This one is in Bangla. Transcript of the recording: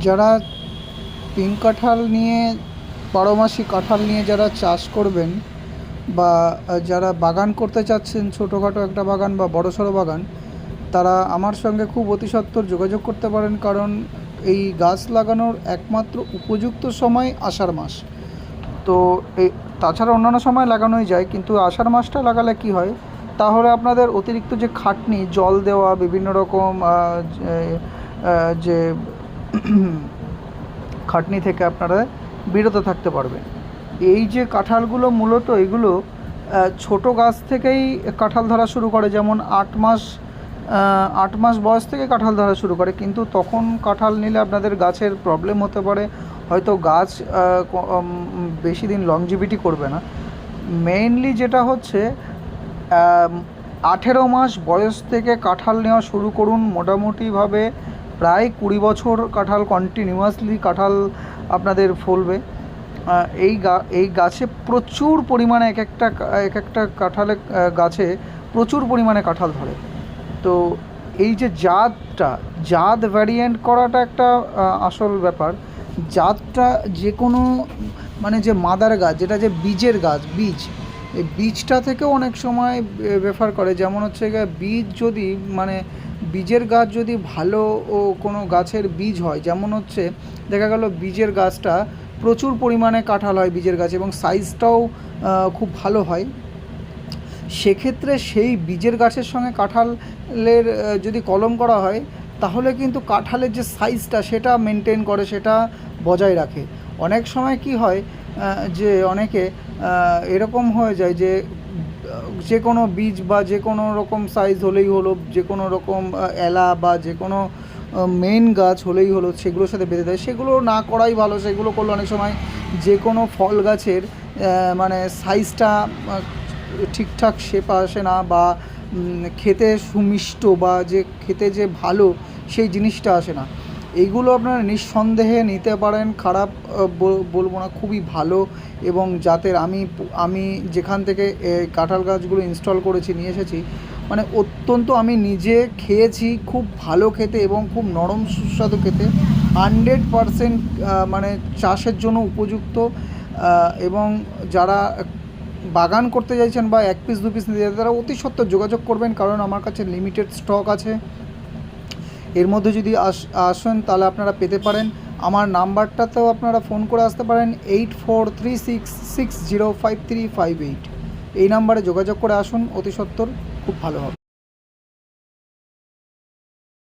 যারা পিঙ্ক কাঁঠাল নিয়ে, বারোমাসি কাঁঠাল নিয়ে যারা চাষ করবেন বা যারা বাগান করতে চাচ্ছেন, ছোটোখাটো একটা বাগান বা বড়সড় বাগান, তারা আমার সঙ্গে খুব অতি সত্বর যোগাযোগ করতে পারেন। কারণ এই গাছ লাগানোর একমাত্র উপযুক্ত সময় আষাঢ় মাস। তো এই তাছাড়া অন্যান্য সময় লাগানোই যায়, কিন্তু আষাঢ় মাসটা লাগালে কি হয়, তাহলে আপনাদের অতিরিক্ত যে খাটনি, জল দেওয়া, বিভিন্ন রকম যে খাটনি থেকে আপনারা বিরত থাকতে পারবেন। এই যে কাঁঠালগুলো মূলত এগুলো ছোট গাছ থেকেই কাঁঠাল ধরা শুরু করে, যেমন 8 মাস বয়স থেকে কাঁঠাল ধরা শুরু করে। কিন্তু তখন কাঁঠাল নিলে আপনাদের গাছের প্রবলেম হতে পারে, হয়তো গাছ বেশি দিন লংজিভিটি করবে না। মেইনলি যেটা হচ্ছে 18 মাস বয়স থেকে কাঁঠাল নেওয়া শুরু করুন। মোটামুটিভাবে প্রায় 20 বছর কাঁঠাল কন্টিনিউয়াসলি কাঁঠাল আপনাদের ফলবে। এই গাছে প্রচুর পরিমাণে এক একটা কাঁঠালে গাছে প্রচুর পরিমাণে কাঁঠাল ধরে। তো এই যে জাত ভ্যারিয়েন্ট করাটা একটা আসল ব্যাপার। জাতটা যে কোনো, মানে যে মাদার গাছ, যেটা যে বীজের গাছ, এই বীজটা থেকেও অনেক সময় রেফার করে। যেমন হচ্ছে গিয়ে বীজ যদি, মানে বীজের গাছ যদি ভালো ও কোনো গাছের বীজ হয়, যেমন হচ্ছে দেখা গেল বীজের গাছটা প্রচুর পরিমাণে কাঁঠাল হয় বীজের গাছ, এবং সাইজটাও খুব ভালো হয়, সেক্ষেত্রে সেই বীজের গাছের সঙ্গে কাঁঠালের যদি কলম করা হয়, তাহলে কিন্তু কাঁঠালের যে সাইজটা সেটা মেনটেন করে, সেটা বজায় রাখে। অনেক সময় কি হয়, যে অনেকে এরকম হয়ে যায় যে যে কোনো বীজ বা যে কোনো রকম সাইজ হলেই হলো, যে কোনো রকম এলা বা যে কোনো মেন গাছ হলেই হলো, সেগুলোর সাথে বেঁধে দেয়। সেগুলো না করাই ভালো। সেগুলো করলে অনেক সময় যে কোনো ফল গাছের মানে সাইজটা ঠিকঠাক শেপ আসে না, বা খেতে সুমিষ্ট বা যে খেতে যে ভালো সেই জিনিসটা আসে না। এইগুলো আপনারা নিঃসন্দেহে নিতে পারেন। খারাপ বলবো না, খুবই ভালো। এবং জাতের আমি যেখান থেকে কাঁঠাল গাছগুলো ইনস্টল করেছি, নিয়ে এসেছি, মানে অত্যন্ত, আমি নিজে খেয়েছি, খুব ভালো খেতে এবং খুব নরম সুস্বাদু খেতে। 100% মানে চাষের জন্য উপযুক্ত। এবং যারা বাগান করতে চাইছেন বা 1 পিস 2 পিস নিতে চাইছেন, তারা অতি সত্বর যোগাযোগ করবেন। কারণ আমার কাছে লিমিটেড স্টক আছে। এর মধ্যে যদি আসেন তাহলে আপনারা পেতে পারেন। আমার নাম্বারটাতেও আপনারা ফোন করে আসতে পারেন, 8436605358। এই নাম্বারে যোগাযোগ করে আসুন অতি সত্বর, খুব ভালো হবে।